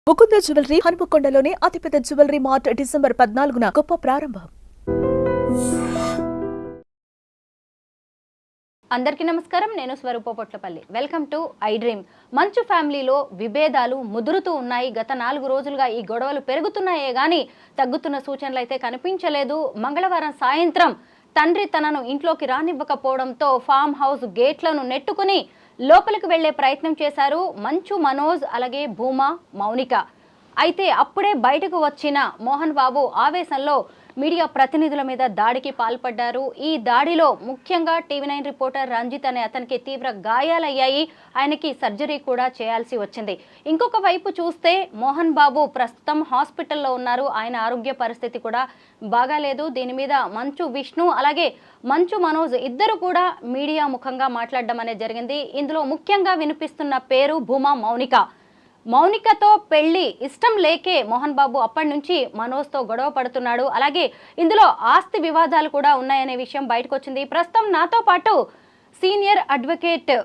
Mukunda jewellery హనుమకొండలోని అతిపెద్ద jewellery mart December 14న గొప్ప ప్రారంభం. అందరికీ నమస్కారం. నేను Swaroopa Potlapalli. Welcome to iDream. Manchu ఫ్యామిలీలో విభేదాలు ముదురుతూ ఉన్నాయి. గత 4 రోజులుగా ఈ గొడవలు పెరుగుతున్నాయే గానీ తగ్గుతున్న సూచనలు అయితే కనిపించలేదు. మంగళవారం సాయంత్రం తండ్రి తనను ఇంట్లోకి రానివ్వకపోవడంతో ఫామ్ హౌస్ గేట్లను నెట్టుకుని లోపలికి వెళ్లే ప్రయత్నం చేశారు మంచు మనోజ్, అలాగే భూమా, మౌనిక. అయితే అప్పుడే బయటకు వచ్చిన మోహన్ బాబు ఆవేశంలో మీడియా ప్రతినిధుల మీద దాడికి పాల్పడ్డారు. ఈ దాడిలో ముఖ్యంగా టీవీ9 రిపోర్టర్ రంజిత్ అనే అతనికి తీవ్ర గాయాలయ్యాయి. ఆయనకి సర్జరీ కూడా చేయాల్సి వచ్చింది. ఇంకొక వైపు చూస్తే మోహన్ బాబు ప్రస్తుతం హాస్పిటల్లో ఉన్నారు. ఆయన ఆరోగ్య పరిస్థితి కూడా బాగాలేదు. దీని మీద మంచు విష్ణు అలాగే మంచు మనోజ్ ఇద్దరు కూడా మీడియా ముఖంగా మాట్లాడడం అనేది జరిగింది. ఇందులో ముఖ్యంగా వినిపిస్తున్న పేరు భూమా, మౌనిక. మౌనికతో పెళ్లి ఇష్టం లేకే మోహన్ బాబు అప్పటి నుంచి మనోజ్తో గొడవ పడుతున్నాడు. అలాగే ఇందులో ఆస్తి వివాదాలు కూడా ఉన్నాయనే విషయం బయటకు వచ్చింది. ప్రస్తుతం నాతో పాటు సీనియర్ అడ్వకేట్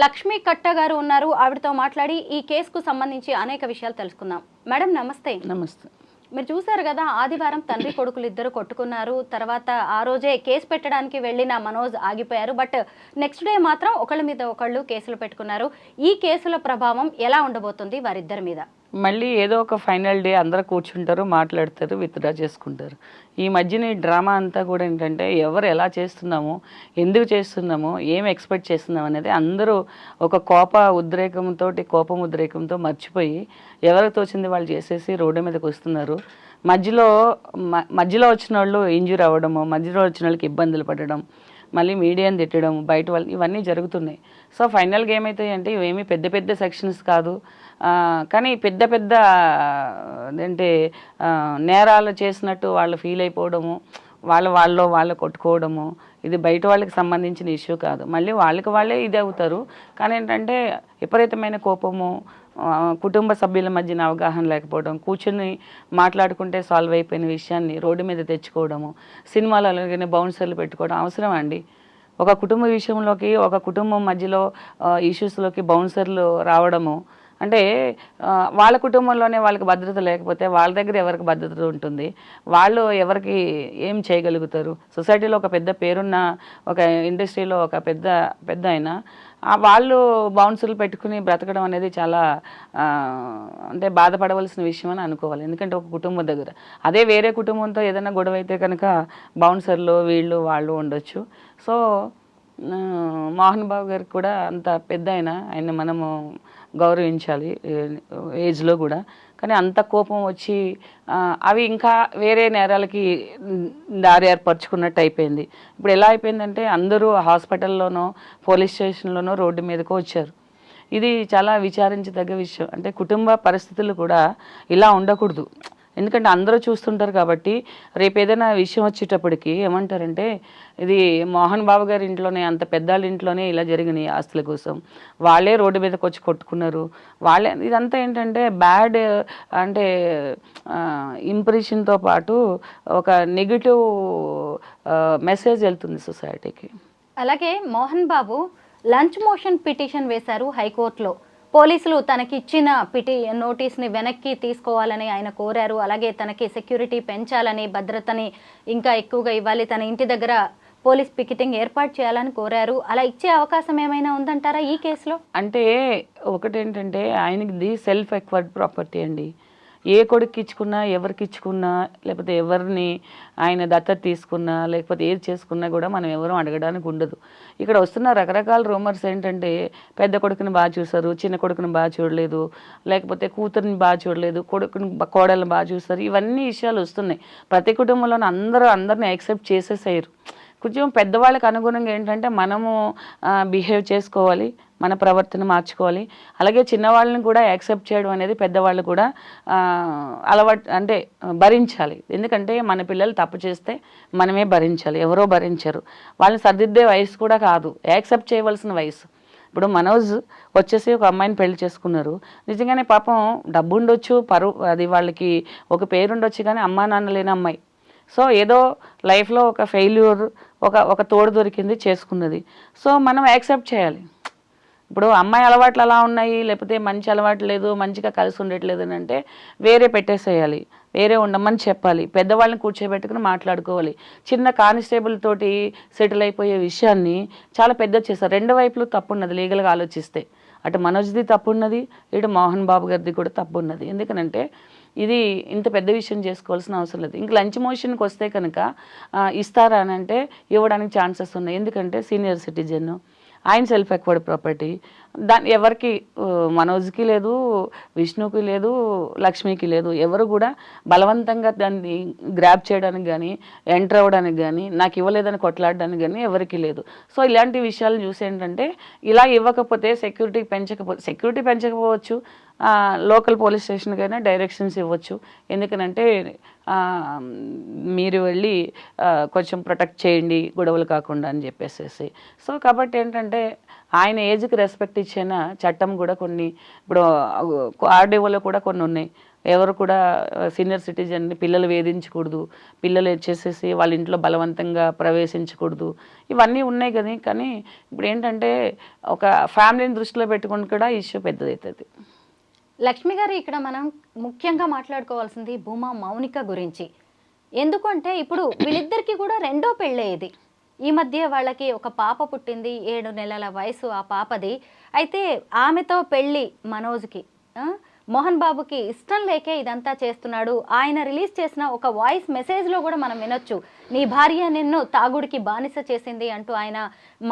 లక్ష్మీ కట్ట గారు ఉన్నారు. ఆవిడతో మాట్లాడి ఈ కేసుకు సంబంధించి అనేక విషయాలు తెలుసుకుందాం. మేడం నమస్తే. నమస్తే. మీరు చూసారు కదా, ఆదివారం తండ్రి కొడుకులు ఇద్దరు కొట్టుకున్నారు. తర్వాత ఆ రోజే కేసు పెట్టడానికి వెళ్ళిన మనోజ్ ఆగిపోయారు. బట్ నెక్స్ట్ డే మాత్రం ఒకళ్ళ మీద ఒకళ్ళు కేసులు పెట్టుకున్నారు. ఈ కేసుల ప్రభావం ఎలా ఉండబోతుంది వారిద్దరి మీద? మళ్ళీ ఏదో ఒక ఫైనల్ డే అందరూ కూర్చుంటారు, మాట్లాడతారు, విత్డ్రా చేసుకుంటారు. ఈ మధ్యన ఈ డ్రామా అంతా కూడా ఏంటంటే ఎవరు ఎలా చేస్తున్నామో, ఎందుకు చేస్తున్నామో, ఏం ఎక్స్పెక్ట్ చేస్తున్నాం అనేది అందరూ ఒక కోపం ఉద్రేకంతో మర్చిపోయి ఎవరికి తోచింది వాళ్ళు చేసేసి రోడ్డు మీదకి వస్తున్నారు. మధ్యలో వచ్చిన వాళ్ళు ఇంజూర్ అవ్వడము, మధ్యలో వచ్చిన వాళ్ళకి ఇబ్బందులు పడడం, మళ్ళీ మీడియాని తిట్టడం, బయట వాళ్ళు ఇవన్నీ జరుగుతున్నాయి. సో ఫైనల్గా ఏమవుతాయి అంటే ఇవేమీ పెద్ద పెద్ద సెక్షన్స్ కాదు, కానీ పెద్ద అంటే నేరాలు చేసినట్టు వాళ్ళు ఫీల్ అయిపోవడము, వాళ్ళు కొట్టుకోవడము, ఇది బయట వాళ్ళకి సంబంధించిన ఇష్యూ కాదు. మళ్ళీ వాళ్ళే ఇది అవుతారు. కానీ ఏంటంటే విపరీతమైన కోపము, కుటుంబ సభ్యుల మధ్యన అవగాహన లేకపోవడం, కూర్చొని మాట్లాడుకుంటే సాల్వ్ అయిపోయిన విషయాన్ని రోడ్డు మీద తెచ్చుకోవడము, సినిమాలు అలాగే బౌన్సర్లు పెట్టుకోవడం అవసరం అండి. ఒక కుటుంబ విషయంలోకి, ఒక కుటుంబం మధ్యలో ఇష్యూస్లోకి బౌన్సర్లు రావడము అంటే వాళ్ళ కుటుంబంలోనే వాళ్ళకి భద్రత లేకపోతే వాళ్ళ దగ్గర ఎవరికి భద్రత ఉంటుంది? వాళ్ళు ఎవరికి ఏం చేయగలుగుతారు? సొసైటీలో ఒక పెద్ద పేరున్న, ఒక ఇండస్ట్రీలో ఒక పెద్ద ఆయన వాళ్ళు బౌన్సర్లు పెట్టుకుని బ్రతకడం అనేది చాలా అంటే బాధపడవలసిన విషయం అని అనుకోవాలి. ఎందుకంటే ఒక కుటుంబం దగ్గర అదే వేరే కుటుంబంతో ఏదైనా గొడవ అయితే కనుక బౌన్సర్లు వాళ్ళు ఉండొచ్చు. సో మోహన్ బాబు గారికి కూడా అంత పెద్ద ఆయన మనము గౌరవించాలి ఏజ్లో కూడా. కానీ అంత కోపం వచ్చి అవి ఇంకా వేరే నేరాలకి దారి ఏర్పరచుకున్నట్టు అయిపోయింది. ఇప్పుడు ఎలా అయిపోయిందంటే అందరూ హాస్పిటల్లోనో పోలీస్ స్టేషన్లోనో రోడ్డు మీదకో వచ్చారు. ఇది చాలా విచారించదగ్గ విషయం. అంటే కుటుంబ పరిస్థితులు కూడా ఇలా ఉండకూడదు. ఎందుకంటే అందరూ చూస్తుంటారు కాబట్టి రేపు ఏదైనా విషయం వచ్చేటప్పటికి ఏమంటారంటే ఇది మోహన్ బాబు గారి ఇంట్లోనే, అంత పెద్దాళ్ళ ఇంట్లోనే ఇలా జరిగినాయి ఆస్తుల కోసం, వాళ్ళే రోడ్డు మీదకి వచ్చి కొట్టుకున్నారు, వాళ్ళే. ఇదంతా ఏంటంటే బ్యాడ్ అంటే ఇంప్రెషన్తో పాటు ఒక నెగిటివ్ మెసేజ్ వెళ్తుంది సొసైటీకి. అలాగే Mohan Babu lunch motion petition వేశారు హైకోర్టులో. పోలీసులు తనకిచ్చిన నోటీస్ని వెనక్కి తీసుకోవాలని ఆయన కోరారు. అలాగే తనకి సెక్యూరిటీ పెంచాలని, భద్రతని ఇంకా ఎక్కువగా ఇవ్వాలి, తన ఇంటి దగ్గర పోలీస్ పికెటింగ్ ఏర్పాటు చేయాలని కోరారు. అలా ఇచ్చే అవకాశం ఏమైనా ఉందంటారా ఈ కేసులో? అంటే ఒకటేంటంటే ఆయనకి సెల్ఫ్ ఎక్వైర్డ్ ప్రాపర్టీ అండి. ఏ కొడుకు ఇచ్చుకున్నా, ఎవరికి ఇచ్చుకున్నా, లేకపోతే ఎవరిని ఆయన దత్తత తీసుకున్నా, లేకపోతే ఏది చేసుకున్నా కూడా మనం ఎవరూ అడగడానికి ఉండదు. ఇక్కడ వస్తున్న రకరకాల రూమర్స్ ఏంటంటే పెద్ద కొడుకుని బాగా చూసారు, చిన్న కొడుకుని బాగా చూడలేదు, లేకపోతే కూతురిని బాగా చూడలేదు, కోడళ్ళని బాగా చూస్తారు, ఇవన్నీ విషయాలు వస్తున్నాయి. ప్రతి కుటుంబంలో అందరిని యాక్సెప్ట్ చేసేసారు. కొంచెం పెద్దవాళ్ళకి అనుగుణంగా ఏంటంటే మనము బిహేవ్ చేసుకోవాలి, మన ప్రవర్తన మార్చుకోవాలి. అలాగే చిన్నవాళ్ళని కూడా యాక్సెప్ట్ చేయడం అనేది పెద్దవాళ్ళు కూడా అలవాటు అంటే భరించాలి. ఎందుకంటే మన పిల్లలు తప్పు చేస్తే మనమే భరించాలి, ఎవరో భరించరు. వాళ్ళని సర్దిద్దే వయసు కూడా కాదు, యాక్సెప్ట్ చేయవలసిన వయసు. ఇప్పుడు మనోజ్ వచ్చేసి ఒక అమ్మాయిని పెళ్లి చేసుకున్నారు. నిజంగానే పాపం డబ్బు ఉండొచ్చు, అది వాళ్ళకి ఒక పేరు ఉండొచ్చు, కానీ అమ్మా నాన్న లేని అమ్మాయి. సో ఏదో లైఫ్లో ఒక ఫెయిల్యూర్, ఒక తోడు దొరికింది, చేసుకున్నది. సో మనం యాక్సెప్ట్ చేయాలి. ఇప్పుడు అమ్మాయి అలవాట్లు అలా ఉన్నాయి, లేకపోతే మంచి అలవాటు లేదు, మంచిగా కలిసి ఉండట్లేదు అని అంటే వేరే పెట్టేసేయాలి, వేరే ఉండమని చెప్పాలి, పెద్దవాళ్ళని కూర్చోబెట్టుకుని మాట్లాడుకోవాలి. చిన్న కానిస్టేబుల్ తోటి సెటిల్ అయిపోయే విషయాన్ని చాలా పెద్ద చేస్తారు. రెండు వైపులు తప్పు ఉన్నది లీగల్గా ఆలోచిస్తే. అటు మనోజ్ది తప్పు ఉన్నది, ఇటు మోహన్ బాబు గారిది కూడా తప్పు ఉన్నది. ఎందుకనంటే ఇది ఇంత పెద్ద విషయం చేసుకోవాల్సిన అవసరం లేదు. ఇంక లంచ్ మోషన్కి వస్తే కనుక ఇస్తారా అని అంటే ఇవ్వడానికి ఛాన్సెస్ ఉన్నాయి. ఎందుకంటే సీనియర్ సిటిజన్, ఆయన సెల్ఫ్ ఎక్వర్డ్ ప్రాపర్టీ, దాన్ని ఎవరికి మనోజ్కి లేదు, విష్ణుకి లేదు, లక్ష్మికి లేదు. ఎవరు కూడా బలవంతంగా దాన్ని గ్రాప్ చేయడానికి కానీ ఎంటర్ అవ్వడానికి కానీ నాకు ఇవ్వలేదని కొట్లాడడానికి కానీ ఎవరికి లేదు. సో ఇలాంటి విషయాలు చూసి ఏంటంటే ఇలా ఇవ్వకపోతే సెక్యూరిటీ పెంచకపోవచ్చు, లోకల్ పోలీస్ స్టేషన్కైనా డైరెక్షన్స్ ఇవ్వచ్చు. ఎందుకనంటే మీరు వెళ్ళి కొంచెం ప్రొటెక్ట్ చేయండి గొడవలు కాకుండా అని చెప్పేసేసి. సో కాబట్టి ఏంటంటే ఆయన ఏజ్కి రెస్పెక్ట్ ఇచ్చిన చట్టం కూడా కొన్ని ఇప్పుడు ఆర్డీఓలో కూడా కొన్ని ఉన్నాయి. ఎవరు కూడా సీనియర్ సిటిజన్ని పిల్లలు వేధించకూడదు, పిల్లలు వచ్చేసేసి వాళ్ళ ఇంట్లో బలవంతంగా ప్రవేశించకూడదు, ఇవన్నీ ఉన్నాయి కదా. కానీ ఇప్పుడు ఏంటంటే ఒక ఫ్యామిలీని దృష్టిలో పెట్టుకుని కూడా ఇష్యూ పెద్దదవుతుంది. లక్ష్మి గారు, ఇక్కడ మనం ముఖ్యంగా మాట్లాడుకోవాల్సింది భూమా మౌనిక గురించి. ఎందుకంటే ఇప్పుడు వీళ్ళిద్దరికి కూడా రెండో పెళ్ళే ఇది. ఈ మధ్య వాళ్ళకి ఒక పాప పుట్టింది, 7 నెలల వయసు ఆ పాపది. అయితే ఆమెతో పెళ్ళి మనోజ్కి, మోహన్ బాబుకి ఇష్టం లేకే ఇదంతా చేస్తున్నాడు. ఆయన రిలీజ్ చేసిన ఒక వాయిస్ మెసేజ్లో కూడా మనం వినొచ్చు, నీ భార్య నిన్ను తాగుడికి బానిస చేసింది అంటూ ఆయన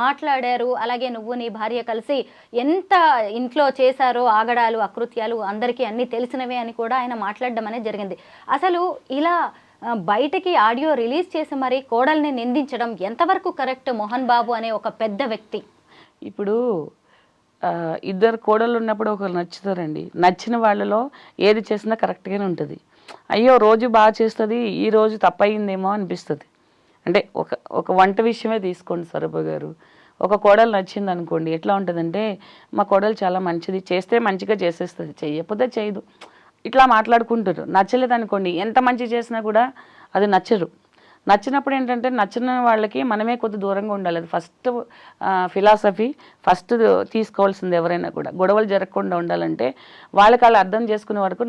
మాట్లాడారు. అలాగే నువ్వు నీ భార్య కలిసి ఎంత ఇంట్లో చేశారో ఆగడాలు అకృత్యాలు అందరికీ అన్నీ తెలిసినవే అని కూడా ఆయన మాట్లాడడం అనేది జరిగింది. అసలు ఇలా బయటకి ఆడియో రిలీజ్ చేసి మరి కోడల్ని నిందించడం ఎంతవరకు కరెక్ట్? మోహన్ బాబు అనే ఒక పెద్ద వ్యక్తి. ఇప్పుడు ఇద్దరు కోడళ్ళు ఉన్నప్పుడు ఒకరు నచ్చుతారండి. నచ్చిన వాళ్ళలో ఏది చేసినా కరెక్ట్గానే ఉంటుంది. అయ్యో రోజు బాగా చేస్తుంది, ఈ రోజు తప్పయిందేమో అనిపిస్తుంది. అంటే ఒక వంట విషయమే తీసుకోండి స్వరూప గారు. ఒక కోడలు నచ్చింది అనుకోండి, ఎట్లా ఉంటుందంటే మా కోడలు చాలా మంచిది, చేస్తే మంచిగా చేసేస్తుంది, చెయ్యకపోతే చేయదు, ఇట్లా మాట్లాడుకుంటారు. నచ్చలేదు అనుకోండి, ఎంత మంచి చేసినా కూడా అది నచ్చరు. నచ్చినప్పుడు ఏంటంటే నచ్చిన వాళ్ళకి మనమే కొద్ది దూరంగా ఉండాలి. అది ఫస్ట్ ఫిలాసఫీ. ఫస్ట్ తీసుకోవాల్సింది ఎవరైనా కూడా గొడవలు జరగకుండా ఉండాలంటే వాళ్ళకి వాళ్ళు అర్థం చేసుకునే వరకు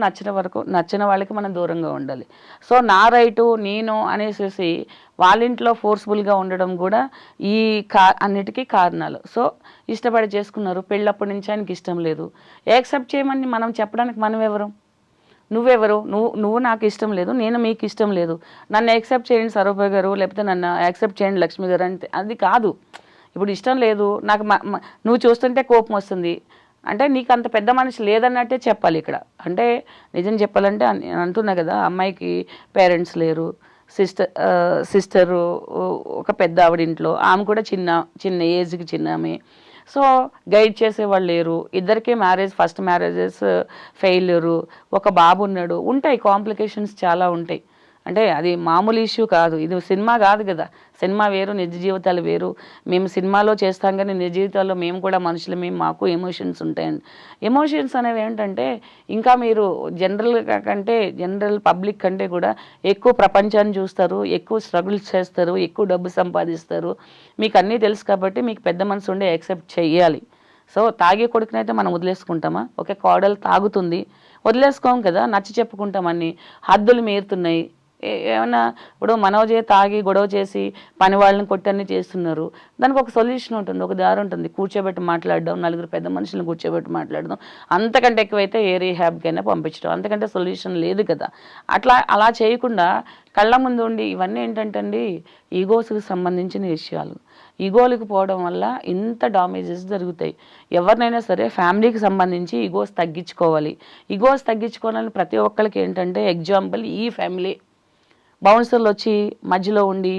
నచ్చిన వాళ్ళకి మనం దూరంగా ఉండాలి. సో నా రైటు నేను అనేసి వాళ్ళింట్లో ఫోర్స్ఫుల్గా ఉండడం కూడా ఈ అన్నిటికీ కారణాలు. సో ఇష్టపడి చేసుకున్నారు, పెళ్ళప్పటి నుంచి ఆయనకి ఇష్టం లేదు, యాక్సెప్ట్ చేయమని మనం చెప్పడానికి మనం ఎవరు? నువ్వెవరు? నువ్వు నాకు ఇష్టం లేదు, నేను మీకు ఇష్టం లేదు, నన్ను యాక్సెప్ట్ చేయండి స్వరూప గారు, లేకపోతే నన్ను యాక్సెప్ట్ చేయండి లక్ష్మి గారు అంటే అది కాదు. ఇప్పుడు ఇష్టం లేదు, నాకు నువ్వు చూస్తుంటే కోపం వస్తుంది అంటే నీకు అంత పెద్ద మనిషి లేదన్నట్టే చెప్పాలి ఇక్కడ. అంటే నిజం చెప్పాలంటే అంటున్నా కదా, అమ్మాయికి పేరెంట్స్ లేరు, సిస్టరు ఒక పెద్ద ఆవిడింట్లో, ఆమె కూడా చిన్న ఏజ్కి చిన్న ఆమె. సో గైడ్ చేసేవాళ్ళు లేరు. ఇద్దరికీ ఫస్ట్ మ్యారేజెస్ ఫెయిల్యూరు, ఒక బాబు ఉన్నాడు, ఉంటాయి కాంప్లికేషన్స్ చాలా ఉంటాయి. అంటే అది మామూలు ఇష్యూ కాదు. ఇది సినిమా కాదు కదా, సినిమా వేరు, నిజ జీవితాలు వేరు. మేము సినిమాలో చేస్తాం కానీ నిజ జీవితాల్లో మేము కూడా మనుషులమే, మాకు ఎమోషన్స్ ఉంటాయండి. ఎమోషన్స్ అనేవి ఏంటంటే ఇంకా మీరు జనరల్ పబ్లిక్ కంటే కూడా ఎక్కువ ప్రపంచాన్ని చూస్తారు, ఎక్కువ స్ట్రగుల్స్ చేస్తారు, ఎక్కువ డబ్బు సంపాదిస్తారు. మీకు అన్నీ తెలుసు కాబట్టి మీకు పెద్ద మనసు ఉండే యాక్సెప్ట్ చెయ్యాలి. సో తాగే కొడుకునైతే మనం వదిలేసుకుంటామా? ఒక కోడలు తాగుతుంది, వదిలేసుకోం కదా, నచ్చి చెప్పుకుంటాం. అన్నీ హద్దులు మీరుతున్నాయి. ఏమన్నా ఇప్పుడు మనోజే తాగి గొడవ చేసి పని వాళ్ళని కొట్టని చేస్తున్నారు, దానికి ఒక సొల్యూషన్ ఉంటుంది, ఒక దారి ఉంటుంది. కూర్చోబెట్టి మాట్లాడడం, నలుగురు పెద్ద మనుషులను కూర్చోబెట్టి మాట్లాడడం, అంతకంటే ఎక్కువైతే ఏ రీహాబ్కైనా పంపించడం, అంతకంటే సొల్యూషన్ లేదు కదా. అలా చేయకుండా కళ్ళ ముందు ఉండి ఇవన్నీ ఏంటంటే అండి ఈగోస్కి సంబంధించిన విషయాలు. ఈగోలకు పోవడం వల్ల ఇంత డామేజెస్ జరుగుతాయి. ఎవరినైనా సరే ఫ్యామిలీకి సంబంధించి ఈగోస్ తగ్గించుకోవాలి. ఈగోస్ తగ్గించుకోవాలని ప్రతి ఒక్కరికి ఏంటంటే ఎగ్జాంపుల్ ఈ ఫ్యామిలీ బౌన్సర్లు వచ్చి మధ్యలో ఉండి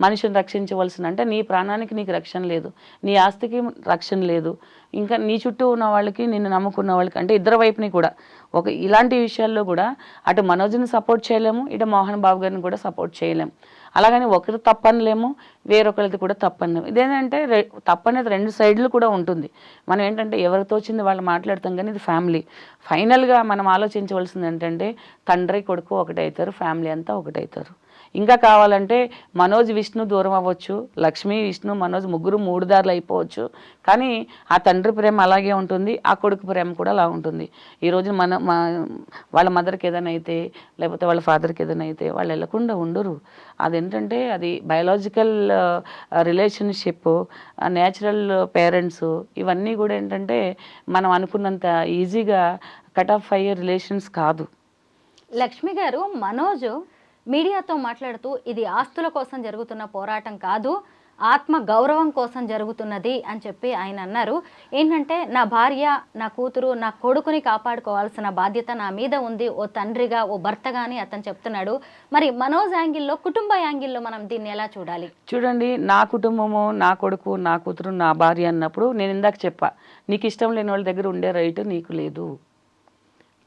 మనిషిని రక్షించవలసిన, అంటే నీ ప్రాణానికి నీకు రక్షణ లేదు, నీ ఆస్తికి రక్షణ లేదు, ఇంకా నీ చుట్టూ ఉన్న వాళ్ళకి, నిన్ను నమ్ముకున్న వాళ్ళకి, అంటే ఇద్దరు వైపుని కూడా ఇలాంటి విషయాల్లో కూడా అటు మనోజ్ని సపోర్ట్ చేయలేము, ఇటు మోహన్ బాబు గారిని కూడా సపోర్ట్ చేయలేము. అలాగని ఒకరు తప్పనలేము, వేరొకరిది కూడా తప్పనలేము. ఇదేంటంటే తప్పనేది రెండు సైడ్లు కూడా ఉంటుంది. మనం ఏంటంటే ఎవరితో వచ్చింది వాళ్ళు మాట్లాడతాం, కానీ ఇది ఫ్యామిలీ. ఫైనల్గా మనం ఆలోచించవలసింది ఏంటంటే తండ్రి కొడుకు ఒకటవుతారు, ఫ్యామిలీ అంతా ఒకటవుతారు. ఇంకా కావాలంటే మనోజ్ విష్ణు దూరం అవ్వచ్చు, లక్ష్మి విష్ణు మనోజ్ ముగ్గురు 3 దారులు అయిపోవచ్చు, కానీ ఆ తండ్రి ప్రేమ అలాగే ఉంటుంది, ఆ కొడుకు ప్రేమ కూడా అలా ఉంటుంది. ఈరోజు వాళ్ళ మదర్కి ఏదైనా అయితే లేకపోతే వాళ్ళ ఫాదర్కి ఏదైనా అయితే వాళ్ళు వెళ్ళకుండా ఉండరు. అదేంటంటే అది బయలాజికల్ రిలేషన్షిప్, నేచురల్ పేరెంట్స్, ఇవన్నీ కూడా ఏంటంటే మనం అనుకున్నంత ఈజీగా కట్ ఆఫ్ అయ్యే రిలేషన్స్ కాదు. లక్ష్మి గారు, మనోజ్ మీడియాతో మాట్లాడుతూ ఇది ఆస్తుల కోసం జరుగుతున్న పోరాటం కాదు, ఆత్మ గౌరవం కోసం జరుగుతున్నది అని చెప్పి ఆయన అన్నారు. ఏంటంటే నా భార్య, నా కూతురు, నా కొడుకుని కాపాడుకోవాల్సిన బాధ్యత నా మీద ఉంది, ఓ తండ్రిగా, ఓ భర్తగా అని అతను చెప్తున్నాడు. మరి మనోజ్ యాంగిల్లో, కుటుంబ యాంగిల్లో మనం దీన్ని ఎలా చూడాలి? చూడండి, నా కుటుంబము, నా కొడుకు, నా కూతురు, నా భార్య అన్నప్పుడు నేను ఇందాక చెప్పా, నీకు ఇష్టం లేని వాళ్ళ దగ్గర ఉండే రైట్ నీకు లేదు.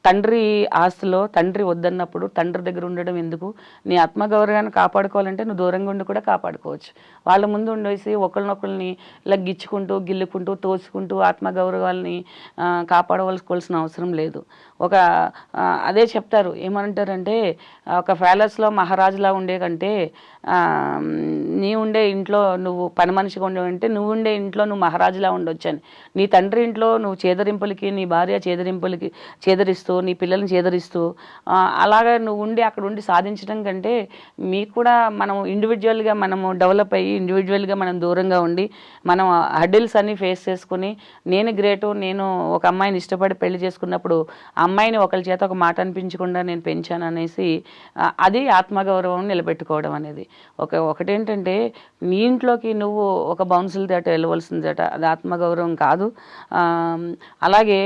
తండ్రి ఆస్తిలో తండ్రి వద్దన్నప్పుడు తండ్రి దగ్గర ఉండడం ఎందుకు? నీ ఆత్మగౌరవాన్ని కాపాడుకోవాలంటే నువ్వు దూరంగా ఉండి కూడా కాపాడుకోవచ్చు. వాళ్ళ ముందు ఉండేసి ఒకరినొకరిని ఇలా గిచ్చుకుంటూ, గిల్లుకుంటూ, తోసుకుంటూ ఆత్మగౌరవాల్ని కాపాడవలసుకోవాల్సిన అవసరం లేదు. అదే చెప్తారు, ఏమంటారంటే ఒక ప్యాలెస్లో మహారాజులా ఉండే కంటే నీ ఉండే ఇంట్లో నువ్వు పని మనిషిగా ఉండేవంటే నువ్వు ఉండే ఇంట్లో నువ్వు మహారాజులా ఉండొచ్చని. నీ తండ్రి ఇంట్లో నువ్వు చేదరింపులకి, నీ భార్య చేదరిస్తూ, నీ పిల్లల్ని చేదరిస్తూ అలాగా నువ్వు ఉండి అక్కడ ఉండి సాధించడం కంటే మీకు కూడా మనం ఇండివిజువల్గా మనము డెవలప్ అయ్యి ఇండివిజువల్గా మనం దూరంగా ఉండి మనం హర్డిల్స్ అన్ని ఫేస్ చేసుకుని నేను గ్రేటు, నేను ఒక అమ్మాయిని ఇష్టపడి పెళ్లి చేసుకున్నప్పుడు అమ్మాయిని ఒకరి చేత ఒక మాట అనిపించకుండా నేను పెంచాను అనేసి అది ఆత్మగౌరవం నిలబెట్టుకోవడం అనేది. ఒకటేంటంటే నీ ఇంట్లోకి నువ్వు ఒక బౌన్సుల దాట వెళ్ళవలసిన దాట, అది ఆత్మగౌరవం కాదు. అలాగే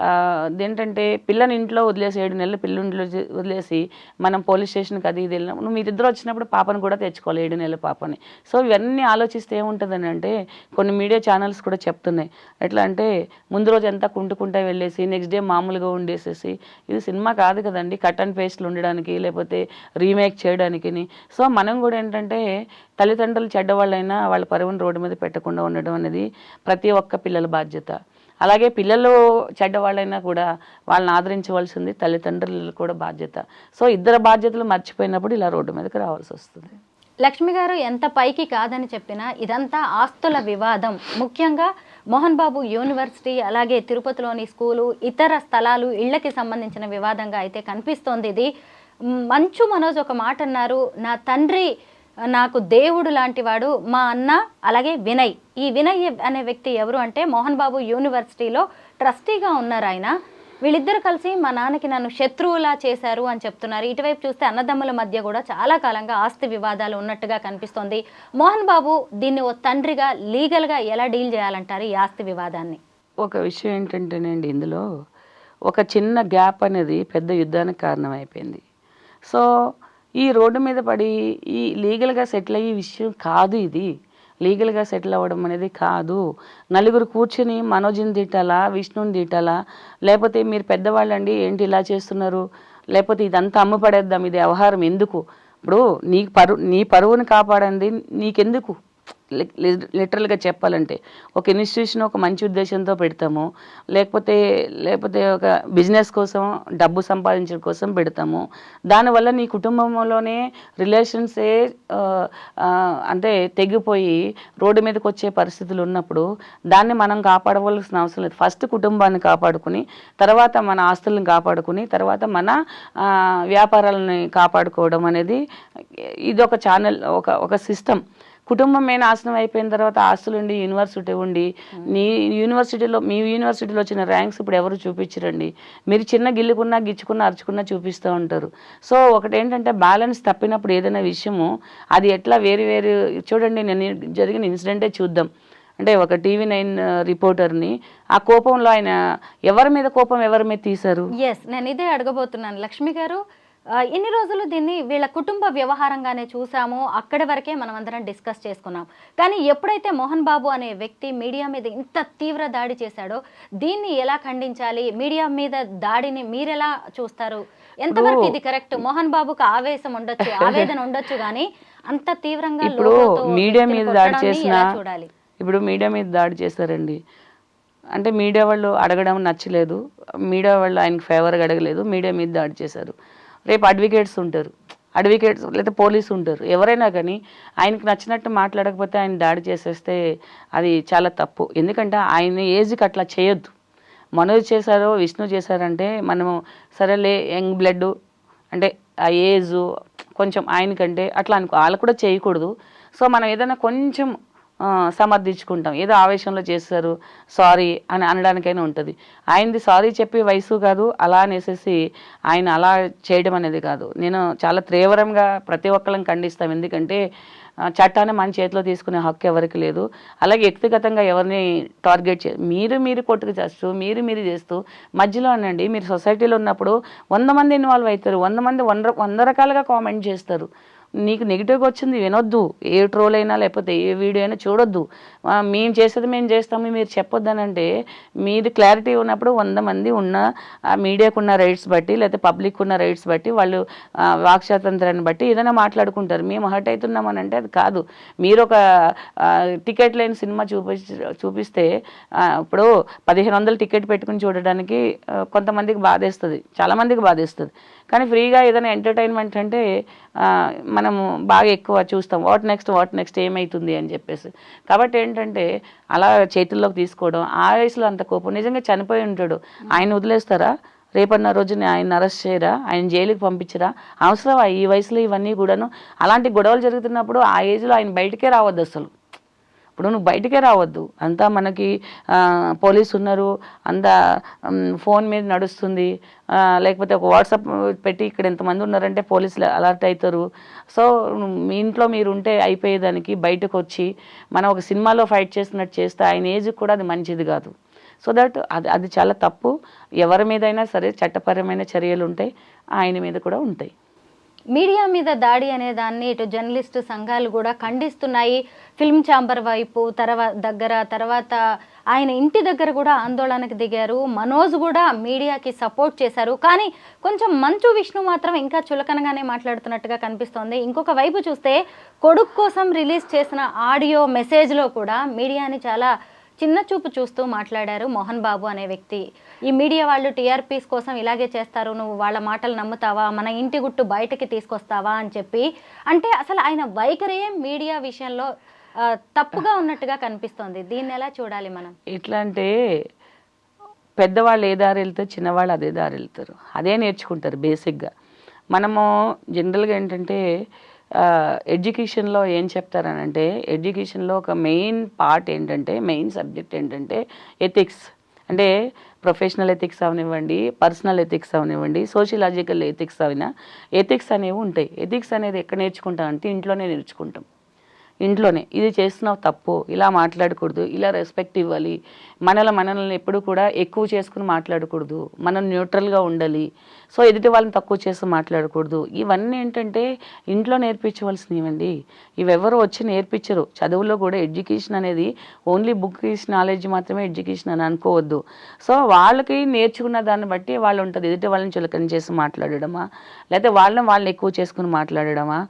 అదేంటంటే పిల్లని ఇంట్లో వదిలేసి 7 నెలలు పిల్లింట్లో వదిలేసి మనం పోలీస్ స్టేషన్కి అది ఇది వెళ్ళినప్పుడు నువ్వు మీరిద్దరు వచ్చినప్పుడు పాపను కూడా తెచ్చుకోవాలి, 7 నెలల పాపని. సో ఇవన్నీ ఆలోచిస్తే ఏముంటుందని అంటే కొన్ని మీడియా ఛానల్స్ కూడా చెప్తున్నాయి. ఎట్లా అంటే ముందు రోజు ఎంత కుంటుకుంటా వెళ్ళేసి నెక్స్ట్ డే మామూలుగా ఉండేసేసి, ఇది సినిమా కాదు కదండి కట్ అండ్ పేస్ట్లు ఉండడానికి లేకపోతే రీమేక్ చేయడానికి. సో మనం కూడా ఏంటంటే తల్లిదండ్రులు చెడ్డవాళ్ళైనా వాళ్ళ పరువుని రోడ్డు మీద పెట్టకుండా ఉండడం అనేది ప్రతి ఒక్క పిల్లల బాధ్యత. అలాగే పిల్లలు చెడ్డవాళ్ళైనా కూడా వాళ్ళని ఆదరించవలసింది తల్లిదండ్రులు కూడా బాధ్యత. సో ఇద్దరు బాధ్యతలు మర్చిపోయినప్పుడు ఇలా రోడ్డు మీదకి రావాల్సి వస్తుంది. లక్ష్మి గారు ఎంత పైకి కాదని చెప్పినా ఇదంతా ఆస్తుల వివాదం. ముఖ్యంగా మోహన్ బాబు యూనివర్సిటీ, అలాగే తిరుపతిలోని స్కూలు, ఇతర స్థలాలు, ఇళ్లకి సంబంధించిన వివాదంగా అయితే కనిపిస్తోంది ఇది. మంచు మనోజ్ ఒక మాట అన్నారు, నా తండ్రి నాకు దేవుడు లాంటి వాడు, మా అన్న అలాగే వినయ్. ఈ వినయ్ అనే వ్యక్తి ఎవరు అంటే మోహన్ బాబు యూనివర్సిటీలో ట్రస్టీగా ఉన్నారు ఆయన. వీళ్ళిద్దరు కలిసి మా నాన్నకి నన్ను శత్రువులా చేశారు అని చెప్తున్నారు. ఇటువైపు చూస్తే అన్నదమ్ముల మధ్య కూడా చాలా కాలంగా ఆస్తి వివాదాలు ఉన్నట్టుగా కనిపిస్తోంది. మోహన్ బాబు దీన్ని ఓ తండ్రిగా లీగల్గా ఎలా డీల్ చేయాలంటారు ఈ ఆస్తి వివాదాన్ని? ఒక విషయం ఏంటంటేనండి, ఇందులో ఒక చిన్న గ్యాప్ అనేది పెద్ద యుద్ధానికి కారణమైపోయింది. సో ఈ రోడ్డు మీద పడి ఈ లీగల్గా సెటిల్ అయ్యే విషయం కాదు ఇది. లీగల్గా సెటిల్ అవ్వడం అనేది కాదు. నలుగురు కూర్చొని మనోజ్ని తిట్టాలా, విష్ణుని తిట్టాలా, లేకపోతే మీరు పెద్దవాళ్ళండి ఏంటి ఇలా చేస్తున్నారు, లేకపోతే ఇదంతా అమ్ముపడేద్దాం, ఇది వ్యవహారం ఎందుకు? ఇప్పుడు నీ పరువుని కాపాడండి నీకెందుకు? లిటరల్గా చెప్పాలంటే ఒక ఇన్స్టిట్యూషన్ ఒక మంచి ఉద్దేశంతో పెడతాము, లేకపోతే ఒక బిజినెస్ కోసం డబ్బు సంపాదించడం కోసం పెడతాము. దానివల్ల నీ కుటుంబంలోనే రిలేషన్సే అంటే తెగిపోయి రోడ్డు మీదకి వచ్చే పరిస్థితులు ఉన్నప్పుడు దాన్ని మనం కాపాడవలసిన అవసరం లేదు. ఫస్ట్ కుటుంబాన్ని కాపాడుకుని, తర్వాత మన ఆస్తులను కాపాడుకుని, తర్వాత మన వ్యాపారాలని కాపాడుకోవడం అనేది ఇది ఒక ఛానల్, ఒక సిస్టమ్. కుటుంబమే నాశనం అయిపోయిన తర్వాత ఆస్తులు ఉండి యూనివర్సిటీ ఉండి మీ యూనివర్సిటీలో వచ్చిన ర్యాంక్స్ ఇప్పుడు ఎవరు చూపించరండి. మీరు చిన్న గిల్లుకున్నా గిచ్చుకున్నా అరుచుకున్నా చూపిస్తూ ఉంటారు. సో ఒకటేంటంటే బ్యాలెన్స్ తప్పినప్పుడు ఏదైనా విషయము అది ఎట్లా వేరు చూడండి, నేను జరిగిన ఇన్సిడెంటే చూద్దాం. అంటే ఒక TV9 రిపోర్టర్ని ఆ కోపంలో ఆయన ఎవరి మీద తీశారు? నేను ఇదే అడగబోతున్నాను లక్ష్మి గారు. ఎన్ని రోజులు దీన్ని వీళ్ళ కుటుంబ వ్యవహారంగానే చూసామో అక్కడి వరకే మనం అందరం డిస్కస్ చేసుకున్నాం. కానీ ఎప్పుడైతే మోహన్ బాబు అనే వ్యక్తి మీడియా మీద ఇంత తీవ్ర దాడి చేశాడో దీన్ని ఎలా ఖండించాలి? మీడియా మీద దాడిని మీరెలా చూస్తారు? ఎంతవరకు ఇది కరెక్ట్? మోహన్ బాబుకు ఆవేశం ఉండొచ్చు, ఆవేదన ఉండొచ్చు, కానీ అంత తీవ్రంగా మీడియా మీద దాడి చేసిన ఇప్పుడు మీడియా మీద దాడి చేశారండి అంటే మీడియా వాళ్ళు అడగడం నచ్చలేదు, మీడియా వాళ్ళు ఆయనకు ఫేవర్గా అడగలేదు, మీడియా మీద దాడి చేశారు. రేపు అడ్వకేట్స్ ఉంటారు, అడ్వకేట్స్ లేదా పోలీసు ఉంటారు, ఎవరైనా కానీ ఆయనకు నచ్చినట్టు మాట్లాడకపోతే ఆయన దాడి చేసేస్తే అది చాలా తప్పు. ఎందుకంటే ఆయన ఏజ్కి అట్లా చేయొద్దు. మనోజ్ చేశారో విష్ణు చేశారంటే మనము సరేలే యంగ్ బ్లడ్ అంటే ఆ ఏజ్ కొంచెం ఆయనకంటే అట్లా అనుకో, వాళ్ళు కూడా చేయకూడదు. సో మనం ఏదైనా కొంచెం సమర్థించుకుంటాం, ఏదో ఆవేశంలో చేస్తారు సారీ అని అనడానికైనా ఉంటుంది. ఆయనది సారీ చెప్పి వయసు కాదు, అలా అనేసి ఆయన అలా చేయడం అనేది కాదు. నేను చాలా తీవ్రంగా ప్రతి ఒక్కళ్ళని ఖండిస్తాం. ఎందుకంటే చట్టాన్ని మన చేతిలో తీసుకునే హక్కు ఎవరికి లేదు. అలాగే వ్యక్తిగతంగా ఎవరిని టార్గెట్ మీరు కొట్టుకు చేస్తూ మీరు చేస్తూ మధ్యలో అనండి. మీరు సొసైటీలో ఉన్నప్పుడు 100 మంది ఇన్వాల్వ్ అవుతారు, 100 మంది 100 రకాలుగా కామెంట్ చేస్తారు. నీకు నెగిటివ్గా వచ్చింది వినొద్దు, ఏ ట్రోల్ అయినా లేకపోతే ఏ వీడియో అయినా చూడొద్దు. మేము చేసేది మేము చేస్తాము మీరు చెప్పొద్దనంటే, మీరు క్లారిటీ ఉన్నప్పుడు 100 మంది ఉన్న మీడియాకు ఉన్న రైట్స్ బట్టి లేకపోతే పబ్లిక్ ఉన్న రైట్స్ బట్టి వాళ్ళు వాక్ స్వాతంత్రాన్ని బట్టి ఏదైనా మాట్లాడుకుంటారు. మేము హర్ట్ అవుతున్నామని అంటే అది కాదు. మీరు ఒక టికెట్ లేని సినిమా చూపిస్తే ఇప్పుడు 1500 టికెట్ పెట్టుకుని చూడడానికి కొంతమందికి బాధేస్తుంది, చాలామందికి బాధేస్తుంది. కానీ ఫ్రీగా ఏదైనా ఎంటర్టైన్మెంట్ అంటే మనము బాగా ఎక్కువ చూస్తాం, వాట్ నెక్స్ట్ ఏమవుతుంది అని చెప్పేసి. కాబట్టి ఏంటంటే అలా చేతుల్లోకి తీసుకోవడం, ఆ వయసులో అంత కోపం. నిజంగా చనిపోయి ఉంటాడు, ఆయన వదిలేస్తారా? రేపన్న రోజుని ఆయన అరెస్ట్ చేయరా? ఆయన జైలుకి పంపించరా? అవసరమా ఈ వయసులో ఇవన్నీ కూడాను? అలాంటి గొడవలు జరుగుతున్నప్పుడు ఆ ఏజ్లో ఆయన బయటకే రావద్దు అసలు. ఇప్పుడు నువ్వు బయటకే రావద్దు. అంతా మనకి పోలీసు ఉన్నారు, అంతా ఫోన్ మీద నడుస్తుంది, లేకపోతే ఒక వాట్సాప్ పెట్టి ఇక్కడ ఎంతమంది ఉన్నారంటే పోలీసులు అలర్ట్ అవుతారు. సో మీ ఇంట్లో మీరు ఉంటే అయిపోయేదానికి బయటకు వచ్చి మనం ఒక సినిమాలో ఫైట్ చేస్తున్నట్టు చేస్తే ఆయన ఏజ్కి కూడా అది మంచిది కాదు. సో దట్ అది చాలా తప్పు. ఎవరి మీదైనా సరే చట్టపరమైన చర్యలు ఉంటాయి, ఆయన మీద కూడా ఉంటాయి. మీడియా మీద దాడి అనే దాన్ని ఇటు జర్నలిస్టు సంఘాలు కూడా ఖండిస్తున్నాయి. ఫిల్మ్ ఛాంబర్ వైపు తర్వాత ఆయన ఇంటి దగ్గర కూడా ఆందోళనకు దిగారు. మనోజ్ కూడా మీడియాకి సపోర్ట్ చేశారు. కానీ కొంచెం మంచు విష్ణు మాత్రం ఇంకా చులకనగానే మాట్లాడుతున్నట్టుగా కనిపిస్తోంది. ఇంకొక వైపు చూస్తే కొడుకు కోసం రిలీజ్ చేసిన ఆడియో మెసేజ్లో కూడా మీడియాని చాలా చిన్న చూపు చూస్తూ మాట్లాడారు మోహన్ బాబు అనే వ్యక్తి. ఈ మీడియా వాళ్ళు టీఆర్పీస్ కోసం ఇలాగే చేస్తారు, నువ్వు వాళ్ళ మాటలు నమ్ముతావా, మన ఇంటి గుట్టు బయటకి తీసుకొస్తావా అని చెప్పి. అంటే అసలు ఆయన వైఖరే మీడియా విషయంలో తప్పుగా ఉన్నట్టుగా కనిపిస్తోంది. దీన్ని ఎలా చూడాలి మనం? ఎట్లా అంటే పెద్దవాళ్ళు ఏ దారి వెళ్తారు, చిన్నవాళ్ళు అదే దారి వెళ్తారు, అదే నేర్చుకుంటారు బేసిక్గా. మనము జనరల్గా ఏంటంటే ఎడ్యుకేషన్లో ఏం చెప్తారనంటే, ఎడ్యుకేషన్లో ఒక మెయిన్ పార్ట్ ఏంటంటే, మెయిన్ సబ్జెక్ట్ ఏంటంటే ఎథిక్స్. అంటే ప్రొఫెషనల్ ఎథిక్స్ అవనివ్వండి, పర్సనల్ ఎథిక్స్ అవనివ్వండి, సోషియలాజికల్ ఎథిక్స్ అయినా ఎథిక్స్ అనేవి ఉంటాయి. ఎథిక్స్ అనేది ఎక్కడ నేర్చుకుంటాం అంటే ఇంట్లోనే నేర్చుకుంటాం. ఇంట్లోనే ఇది చేస్తున్నావు తప్పు, ఇలా మాట్లాడకూడదు, ఇలా రెస్పెక్ట్ ఇవ్వాలి, మనల్ని ఎప్పుడు కూడా ఎక్కువ చేసుకుని మాట్లాడకూడదు, మనం న్యూట్రల్గా ఉండాలి, సో ఎదుటి వాళ్ళని తక్కువ చేసి మాట్లాడకూడదు. ఇవన్నీ ఏంటంటే ఇంట్లో నేర్పించవలసినవండి. ఇవెవరు వచ్చి నేర్పించరు. చదువులో కూడా ఎడ్యుకేషన్ అనేది ఓన్లీ బుక్ నాలెడ్జ్ మాత్రమే ఎడ్యుకేషన్ అని అనుకోవద్దు. సో వాళ్ళకి నేర్చుకున్న దాన్ని బట్టి వాళ్ళు ఉంటుంది. ఎదుటి వాళ్ళని చులకన చేసి మాట్లాడడమా, లేకపోతే వాళ్ళని ఎక్కువ చేసుకుని మాట్లాడడమా,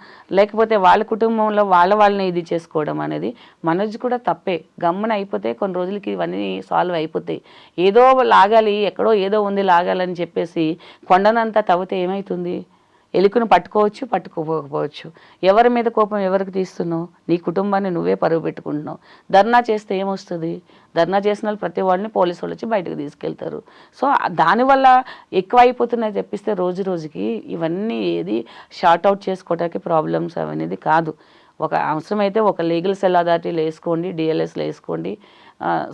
లేకపోతే వాళ్ళ కుటుంబంలో వాళ్ళని ఇది చేసుకోవడం అనేది మనోజ్ కూడా తప్పే. గమ్మున అయిపోతే కొన్ని రోజులకి ఇవన్నీ సాల్వ్ అయిపోతాయి. ఏదో లాగాలి, ఎక్కడో ఏదో ఉంది లాగాలని చెప్పేసి కొండనంతా తవ్వితే ఏమవుతుంది? ఎలుకను పట్టుకోవచ్చు, పట్టుకోకపోవచ్చు. ఎవరి మీద కోపం ఎవరికి తీస్తున్నావు? నీ కుటుంబాన్ని నువ్వే పరుగు పెట్టుకుంటున్నావు. ధర్నా చేస్తే ఏమొస్తుంది? ధర్నా చేసిన వాళ్ళు ప్రతి వాళ్ళని పోలీసు వాళ్ళు వచ్చి బయటకు తీసుకెళ్తారు. సో దానివల్ల ఎక్కువ అయిపోతున్నాయి తెప్పిస్తే రోజు రోజుకి ఇవన్నీ ఏది షార్ట్ అవుట్ చేసుకోవడానికి ప్రాబ్లమ్స్ అనేది కాదు. ఒక అవసరమైతే ఒక లీగల్ సెల్ అథారిటీలు వేసుకోండి, డిఎల్ఎస్లో వేసుకోండి,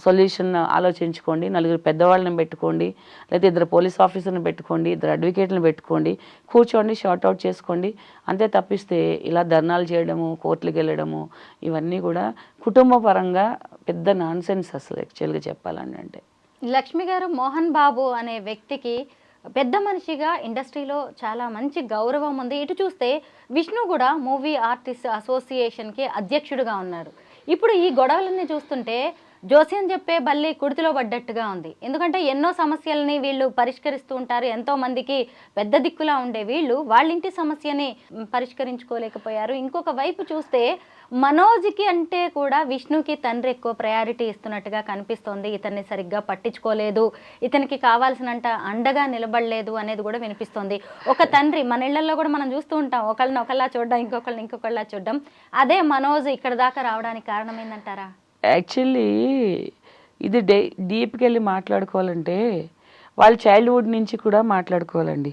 సొల్యూషన్ ఆలోచించుకోండి, నలుగురు పెద్దవాళ్ళని పెట్టుకోండి, లేకపోతే 2 పోలీస్ ఆఫీసర్ని పెట్టుకోండి, 2 అడ్వకేట్లను పెట్టుకోండి, కూర్చోండి, షార్ట్ అవుట్ చేసుకోండి. అంతే తప్పిస్తే ఇలా ధర్నాలు చేయడము, కోర్టులకు వెళ్ళడము ఇవన్నీ కూడా కుటుంబ పరంగా పెద్ద నాన్సెన్స్ అసలు యాక్చువల్గా చెప్పాలని. అంటే లక్ష్మి గారు, మోహన్ బాబు అనే వ్యక్తికి పెద్ద మనిషిగా ఇండస్ట్రీలో చాలా మంచి గౌరవం ఉంది. ఇటు చూస్తే విష్ణు కూడా మూవీ ఆర్టిస్ట్ అసోసియేషన్కి అధ్యక్షుడిగా ఉన్నారు. ఇప్పుడు ఈ గొడవలన్నీ చూస్తుంటే జోస్యం చెప్పే బల్లి కుడితిలో పడ్డట్టుగా ఉంది. ఎందుకంటే ఎన్నో సమస్యల్ని వీళ్ళు పరిష్కరిస్తూ ఉంటారు. ఎంతో మందికి పెద్ద దిక్కులా ఉండే వీళ్ళు వాళ్ళింటి సమస్యని పరిష్కరించుకోలేకపోయారు. ఇంకొక వైపు చూస్తే మనోజ్కి అంటే కూడా విష్ణుకి తండ్రి ఎక్కువ ప్రయారిటీ ఇస్తున్నట్టుగా కనిపిస్తోంది. ఇతన్ని సరిగ్గా పట్టించుకోలేదు, ఇతనికి కావాల్సినంత అండగా నిలబడలేదు అనేది కూడా వినిపిస్తోంది. ఒక తండ్రి మన ఇళ్లలో కూడా మనం చూస్తూ ఉంటాం, ఒకళ్ళని ఒకళ్ళ చూడడం, ఇంకొకళ్ళని ఇంకొకళ్ళ చూడడం. అదే మనోజ్ ఇక్కడ దాకా రావడానికి కారణం ఏందంటారా? యాక్చువల్లీ ఇది డీప్కి వెళ్ళి మాట్లాడుకోవాలంటే వాళ్ళ చైల్డ్హుడ్ నుంచి కూడా మాట్లాడుకోవాలండి.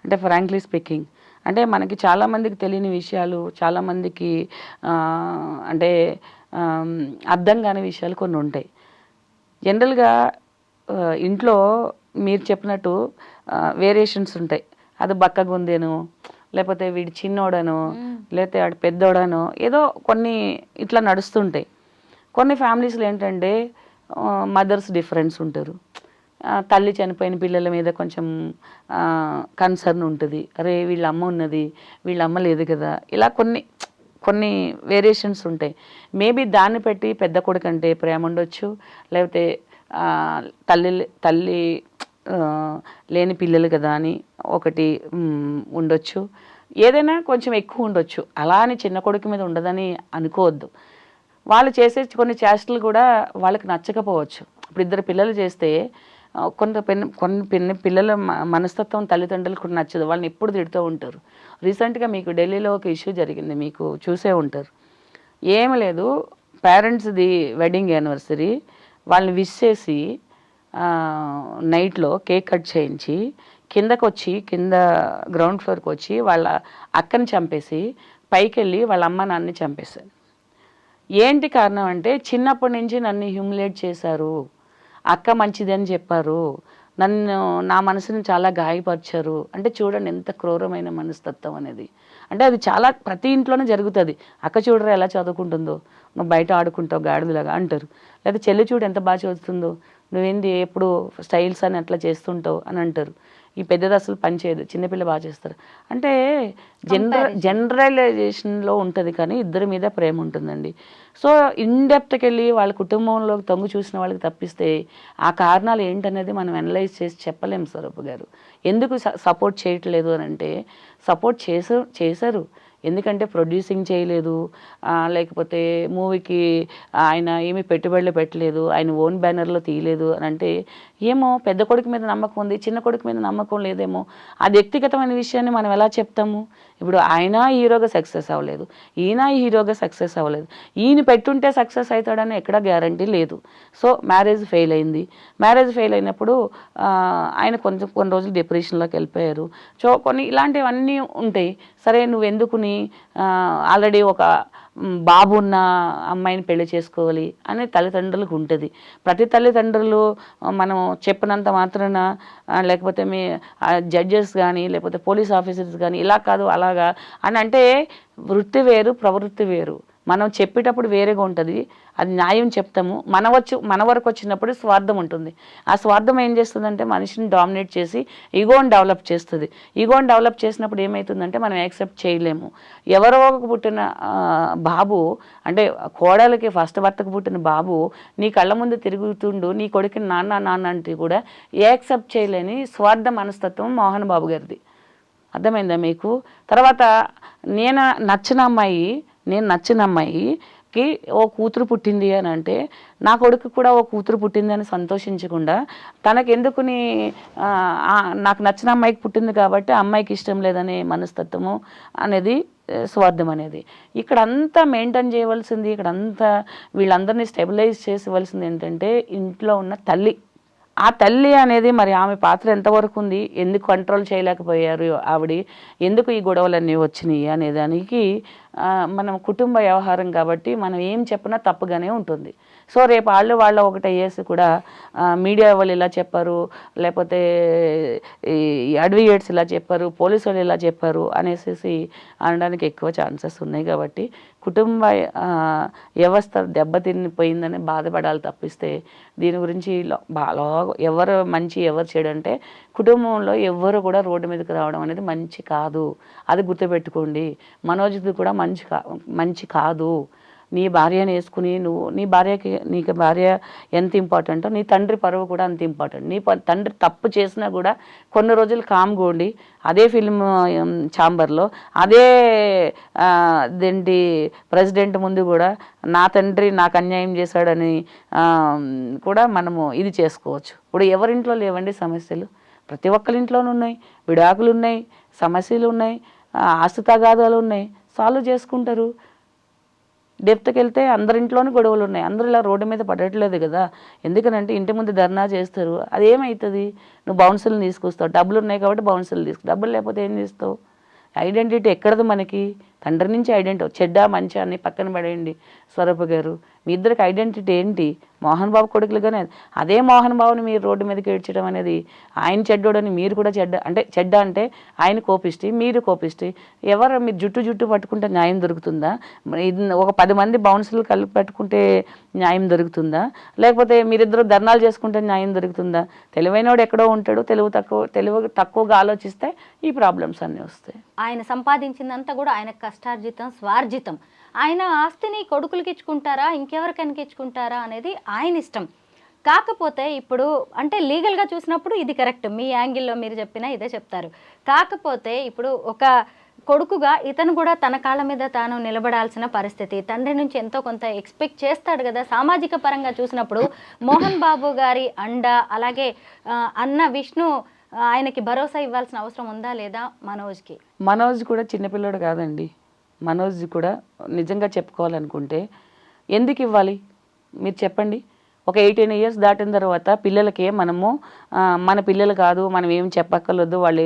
అంటే ఫ్రాంక్లీ స్పీకింగ్, అంటే మనకి చాలామందికి తెలియని విషయాలు, చాలామందికి అంటే అర్థం కాని విషయాలు కొన్ని ఉంటాయి. జనరల్గా ఇంట్లో మీరు చెప్పినట్టు వేరియేషన్స్ ఉంటాయి. అది బక్కగుందేను, లేకపోతే వీడి చిన్నోడను, లేకపోతే వాడు పెద్దోడను, ఏదో కొన్ని ఇట్లా నడుస్తుంటాయి. కొన్ని ఫ్యామిలీస్లో ఏంటంటే మదర్స్ డిఫరెన్స్ ఉంటారు. తల్లి చనిపోయిన పిల్లల మీద కొంచెం కన్సర్న్ ఉంటుంది. అరే వీళ్ళ అమ్మ ఉన్నది, వీళ్ళ అమ్మ లేదు కదా, ఇలా కొన్ని వేరియేషన్స్ ఉంటాయి. మేబీ దాన్ని పెట్టి పెద్ద కొడుకు అంటే ప్రేమ ఉండొచ్చు, లేకపోతే తల్లి లేని పిల్లలు కదా అని ఒకటి ఉండొచ్చు. ఏదైనా కొంచెం ఎక్కువ ఉండొచ్చు. అలా అని చిన్న కొడుకు మీద ఉండదని అనుకోవద్దు. వాళ్ళు చేసే కొన్ని చేష్టలు కూడా వాళ్ళకి నచ్చకపోవచ్చు. ఇప్పుడు ఇద్దరు పిల్లలు చేస్తే కొన్ని పిల్లల మనస్తత్వం తల్లిదండ్రులకు కూడా నచ్చదు. వాళ్ళని ఎప్పుడు తిడుతూ ఉంటారు. రీసెంట్గా మీకు ఢిల్లీలో ఒక ఇష్యూ జరిగింది, మీకు చూసే ఉంటారు. ఏమి లేదు, పేరెంట్స్ది వెడ్డింగ్ యానివర్సరీ, వాళ్ళని విష్ చేసి నైట్లో కేక్ కట్ చేయించి కింద గ్రౌండ్ ఫ్లోర్కి వచ్చి వాళ్ళ అక్కని చంపేసి పైకి వెళ్ళి వాళ్ళ అమ్మ నాన్నని చంపేశారు. ఏంటి కారణం అంటే చిన్నప్పటి నుంచి నన్ను హ్యూమిలేట్ చేశారు, అక్క మంచిది అని చెప్పారు, నా మనసుని చాలా గాయపరిచారు. అంటే చూడండి ఎంత క్రూరమైన మనస్తత్వం అనేది. అంటే అది చాలా ప్రతి ఇంట్లోనే జరుగుతుంది. అక్క చూడరా ఎలా చదువుకుంటుందో, నువ్వు బయట ఆడుకుంటావు గాడిదలాగా అంటారు. లేదా చెల్లి చూడు ఎంత బాగా చదువుతుందో, నువ్వేంది ఎప్పుడు స్టైల్స్ అని అట్లా చేస్తుంటావు అని అంటారు. ఈ పెద్దది అసలు పనిచేయదు, చిన్నపిల్ల బాగా చేస్తారు. అంటే జనరలైజేషన్లో ఉంటుంది, కానీ ఇద్దరి మీద ప్రేమ ఉంటుందండి. సో ఇన్డెప్త్కి వెళ్ళి వాళ్ళ కుటుంబంలోకి తొంగి చూసిన వాళ్ళకి తప్పిస్తే ఆ కారణాలు ఏంటనేది మనం అనలైజ్ చేసి చెప్పలేము. స్వరూప్ గారు ఎందుకు సపోర్ట్ చేయట్లేదు అని అంటే, సపోర్ట్ చేశారు ఎందుకంటే ప్రొడ్యూసింగ్ చేయలేదు, లేకపోతే మూవీకి ఆయన ఏమీ పెట్టుబడులు పెట్టలేదు, ఆయన ఓన్ బ్యానర్లో తీయలేదు అని అంటే ఏమో పెద్ద కొడుకు మీద నమ్మకం ఉంది, చిన్న కొడుకు మీద నమ్మకం లేదేమో. అది వ్యక్తిగతమైన విషయాన్ని మనం ఎలా చెప్తాము? ఇప్పుడు ఆయన హీరోగా సక్సెస్ అవ్వలేదు, ఈయన హీరోగా సక్సెస్ అవ్వలేదు, ఈయన పెట్టుంటే సక్సెస్ అవుతాడని ఎక్కడ గ్యారంటీ లేదు. సో మ్యారేజ్ ఫెయిల్ అయింది. మ్యారేజ్ ఫెయిల్ అయినప్పుడు ఆయన కొన్ని రోజులు డిప్రెషన్లోకి వెళ్ళిపోయారు. సో కొన్ని ఇలాంటివన్నీ ఉంటాయి. సరే నువ్వెందుకుని ఆల్రెడీ ఒక బాబు ఉన్న అమ్మాయిని పెళ్లి చేసుకోవాలి అనే తల్లిదండ్రులకు ఉంటుంది. ప్రతి తల్లిదండ్రులు మనం చెప్పినంత మాత్రాన, లేకపోతే మీ జడ్జెస్ కానీ లేకపోతే పోలీస్ ఆఫీసర్స్ కానీ ఇలా కాదు అలాగా అని అంటే, వృత్తి వేరు ప్రవృత్తి వేరు. మనం చెప్పేటప్పుడు వేరేగా ఉంటుంది, అది న్యాయం చెప్తాము. మన వరకు వచ్చినప్పుడు స్వార్థం ఉంటుంది. ఆ స్వార్థం ఏం చేస్తుందంటే మనిషిని డామినేట్ చేసి ఈగోని డెవలప్ చేస్తుంది. ఈగోని డెవలప్ చేసినప్పుడు ఏమవుతుందంటే మనం యాక్సెప్ట్ చేయలేము. ఎవరో పుట్టిన బాబు అంటే కోడలకి ఫస్ట్ భర్తకు పుట్టిన బాబు నీ కళ్ళ ముందు తిరుగుతుండు, నీ కొడుకుని నాన్న అంటే కూడా యాక్సెప్ట్ చేయలేని స్వార్థ మనస్తత్వం మోహన్ బాబు గారిది. అర్థమైందా మీకు? తర్వాత నేను నచ్చిన అమ్మాయికి ఓ కూతురు పుట్టింది అని అంటే, నా కొడుకు కూడా ఓ కూతురు పుట్టింది అని సంతోషించకుండా తనకెందుకుని నాకు నచ్చిన అమ్మాయికి పుట్టింది కాబట్టి అమ్మాయికి ఇష్టం లేదనే మనస్తత్వము అనేది స్వార్థం అనేది. ఇక్కడంతా మెయింటైన్ చేయవలసింది, ఇక్కడంతా వీళ్ళందరినీ స్టెబిలైజ్ చేసేవలసింది ఏంటంటే ఇంట్లో ఉన్న తల్లి. ఆ తల్లి అనేది మరి ఆమె పాత్ర ఎంతవరకు ఉంది, ఎందుకు కంట్రోల్ చేయలేకపోయారు ఆవిడ, ఎందుకు ఈ గొడవలన్నీ వచ్చినాయి అనే దానికి మనం కుటుంబ వ్యవహారం కాబట్టి మనం ఏం చెప్పినా తప్పుగానే ఉంటుంది. సో రేపు వాళ్ళ ఒకటి అయ్యేసి కూడా మీడియా వాళ్ళు ఇలా చెప్పారు, లేకపోతే ఈ అడ్వకేట్స్ ఇలా చెప్పారు, పోలీసు వాళ్ళు ఇలా చెప్పారు అనేసి అనడానికి ఎక్కువ ఛాన్సెస్ ఉన్నాయి. కాబట్టి కుటుంబ వ్యవస్థ దెబ్బతినిపోయిందని బాధపడాలి తప్పిస్తే దీని గురించి బాగా ఎవరు మంచి ఎవరు చెడు అంటే కుటుంబంలో ఎవ్వరు కూడా రోడ్డు మీదకి రావడం అనేది మంచి కాదు. అది గుర్తుపెట్టుకోండి. మనోజ్ది కూడా మంచి కాదు. నీ భార్యను వేసుకుని నువ్వు నీకు భార్య ఎంత ఇంపార్టెంటో నీ తండ్రి పరువు కూడా అంత ఇంపార్టెంట్. తండ్రి తప్పు చేసినా కూడా కొన్ని రోజులు కామ్గా ఉండి అదే ఫిల్మ్ ఛాంబర్లో అదే ప్రెసిడెంట్ ముందు కూడా నా తండ్రి నాకు అన్యాయం చేశాడని కూడా మనము ఇది చేసుకోవచ్చు. ఇప్పుడు ఎవరింట్లో లేవండి సమస్యలు? ప్రతి ఒక్కరింట్లోనూ ఉన్నాయి. విడాకులు ఉన్నాయి, సమస్యలు ఉన్నాయి, ఆస్తి తగాదాలు ఉన్నాయి, సాల్వ్ చేసుకుంటారు. డెప్త్కి వెళ్తే అందరింట్లోనూ గొడవలు ఉన్నాయి. అందరూ ఇలా రోడ్డు మీద పడట్లేదు కదా. ఎందుకనంటే ఇంటి ముందు ధర్నా చేస్తారు. అది ఏమవుతుంది? నువ్వు బౌన్సులు తీసుకొస్తావు, డబ్బులు ఉన్నాయి కాబట్టి బౌన్సులు తీసుకు, డబ్బులు లేకపోతే ఏం చేస్తావు? ఐడెంటిటీ ఎక్కడది మనకి? తండ్రి నుంచి ఐడెంటిటీ, చెడ్డ మంచి అని పక్కన పడేయండి స్వరూప గారు. మీ ఇద్దరికి ఐడెంటిటీ ఏంటి? మోహన్ బాబు కొడుకులుగానే అదే మోహన్ బాబుని మీరు రోడ్డు మీదకి ఏడ్చడం అనేది, ఆయన చెడ్డోడని మీరు కూడా చెడ్డ అంటే ఆయన కోపిస్తే మీరు కోపిస్తే ఎవరు మీరు జుట్టు పట్టుకుంటే న్యాయం దొరుకుతుందా? ఒక 10 మంది బౌన్సులు కలిపి పట్టుకుంటే న్యాయం దొరుకుతుందా? లేకపోతే మీరిద్దరు ధర్నాలు చేసుకుంటే న్యాయం దొరుకుతుందా? తెలివైనవాడు ఎక్కడో ఉంటాడు, తెలివి తక్కువగా ఆలోచిస్తే ఈ ప్రాబ్లమ్స్ అన్నీ వస్తాయి. ఆయన సంపాదించిందంతా కూడా ఆయన కష్టార్జితం, స్వార్జితం. ఆయన ఆస్తిని కొడుకులకి ఇచ్చుకుంటారా, ఇంకెవరికైనా ఇచ్చుకుంటారా అనేది ఆయన ఇష్టం. కాకపోతే ఇప్పుడు అంటే లీగల్గా చూసినప్పుడు ఇది కరెక్ట్, మీ యాంగిల్లో మీరు చెప్పినా ఇదే చెప్తారు. కాకపోతే ఇప్పుడు ఒక కొడుకుగా ఇతను కూడా తన కాళ్ళ మీద తాను నిలబడాల్సిన పరిస్థితి, తండ్రి నుంచి ఎంతో కొంత ఎక్స్పెక్ట్ చేస్తాడు కదా. సామాజిక పరంగా చూసినప్పుడు మోహన్ బాబు గారి అండ, అలాగే అన్న విష్ణు ఆయనకి భరోసా ఇవ్వాల్సిన అవసరం ఉందా లేదా మనోజ్కి? మనోజ్ కూడా చిన్నపిల్లడు కాదండి. మనోజ్ కూడా నిజంగా చెప్పుకోవాలనుకుంటే ఎందుకు ఇవ్వాలి మీరు చెప్పండి? ఒక 18 years దాటిన తర్వాత పిల్లలకే మనము మన పిల్లలు కాదు, మనం ఏం చెప్పక్కర్లేదు, వాళ్ళు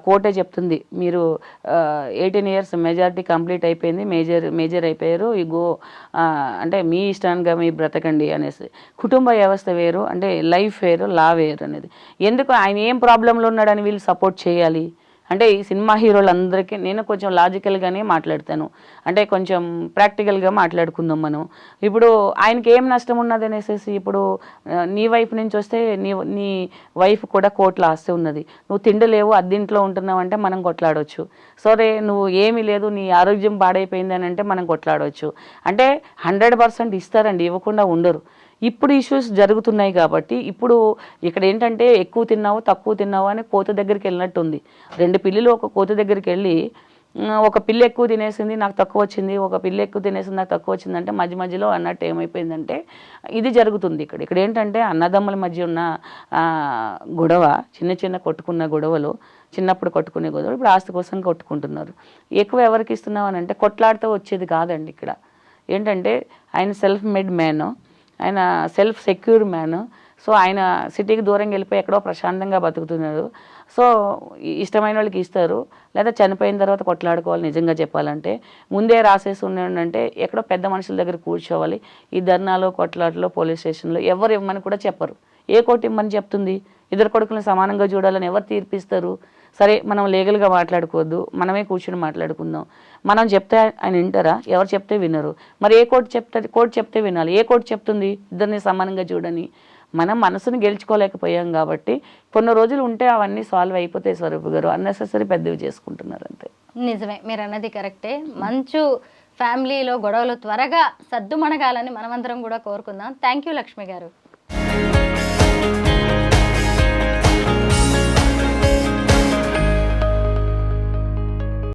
కోర్టే చెప్తుంది మీరు 18 years మెజారిటీ కంప్లీట్ అయిపోయింది, మేజర్ అయిపోయారు, ఇగో అంటే మీ ఇష్టానికి మీ బ్రతకండి అనేసి. కుటుంబ వ్యవస్థ వేరు, అంటే లైఫ్ వేరు, లా వేరు అనేది. ఎందుకు ఆయన ఏం ప్రాబ్లంలో ఉన్నాడని వీళ్ళు సపోర్ట్ చేయాలి? అంటే ఈ సినిమా హీరోలందరికీ నేను కొంచెం లాజికల్గానే మాట్లాడతాను, అంటే కొంచెం ప్రాక్టికల్గా మాట్లాడుకుందాం మనం. ఇప్పుడు ఆయనకి ఏం నష్టం ఉన్నది అనేసి, ఇప్పుడు నీ వైఫ్ నుంచి వస్తే నీ వైఫ్ కూడా కోట్ల ఆస్తి ఉన్నది, నువ్వు తిండలేవు, అద్దింట్లో ఉంటున్నావు అంటే మనం కొట్లాడవచ్చు. సరే నువ్వు ఏమీ లేదు, నీ ఆరోగ్యం పాడైపోయింది అని అంటే మనం కొట్లాడవచ్చు. అంటే 100% ఇస్తారండి, ఇవ్వకుండా ఉండరు. ఇప్పుడు ఇష్యూస్ జరుగుతున్నాయి కాబట్టి ఇప్పుడు ఇక్కడ ఏంటంటే ఎక్కువ తిన్నావు తక్కువ తిన్నావు అని కోత దగ్గరికి వెళ్ళినట్టుంది. 2 పిల్లులు ఒక కోత దగ్గరికి వెళ్ళి ఒక పిల్ల ఎక్కువ తినేసింది నాకు తక్కువ వచ్చింది, ఒక పిల్ల ఎక్కువ తినేసింది నాకు తక్కువ వచ్చిందంటే మధ్యలో అన్నట్టు ఏమైపోయిందంటే ఇది జరుగుతుంది. ఇక్కడ ఏంటంటే అన్నదమ్ముల మధ్య ఉన్న గొడవ, చిన్న కొట్టుకున్న గొడవలు, చిన్నప్పుడు కొట్టుకునే గొడవలు ఇప్పుడు ఆస్తి కోసం కొట్టుకుంటున్నారు. ఎక్కువ ఎవరికి ఇస్తున్నావు అని అంటే కొట్లాడితే వచ్చేది కాదండి. ఇక్కడ ఏంటంటే ఆయన సెల్ఫ్ మేడ్ మ్యాన్, ఆయన సెల్ఫ్ సెక్యూర్ మ్యాన్. సో ఆయన సిటీకి దూరంగా వెళ్ళిపోయి ఎక్కడో ప్రశాంతంగా బతుకుతున్నారు. సో ఇష్టమైన వాళ్ళకి ఇస్తారు, లేదా చనిపోయిన తర్వాత కొట్లాడుకోవాలి. నిజంగా చెప్పాలంటే ముందే రాసేసి ఉన్నాడంటే ఎక్కడో పెద్ద మనుషుల దగ్గర కూర్చోవాలి. ఈ ధర్నాలో కొట్లాటలో పోలీస్ స్టేషన్లో ఎవరు ఇవ్వమని కూడా చెప్పరు. ఏ కోర్టు ఇవ్వమని చెప్తుంది? ఇద్దరు కొడుకులను సమానంగా చూడాలని ఎవరు తీర్పిస్తారు? సరే మనం లీగల్గా మాట్లాడుకోవద్దు, మనమే కూర్చొని మాట్లాడుకుందాం. మనం చెప్తే ఆయన వింటారా? ఎవరు చెప్తే వినరు. మరి ఏ కోర్టు చెప్తే వినాలి. ఏ కోర్టు చెప్తుంది ఇద్దరిని సమానంగా చూడని? మనం మనసును గెలుచుకోలేకపోయాం కాబట్టి కొన్ని రోజులు ఉంటే అవన్నీ సాల్వ్ అయిపోతాయి. స్వరూప్ గారు అన్నెసెసరీ పెద్దవి చేసుకుంటున్నారు అంతే. నిజమే, మీరు అన్నది కరెక్టే. మంచు ఫ్యామిలీలో గొడవలు త్వరగా సద్దుమణగాలని మనమందరం కూడా కోరుకుందాం. థ్యాంక్ యూ లక్ష్మి గారు.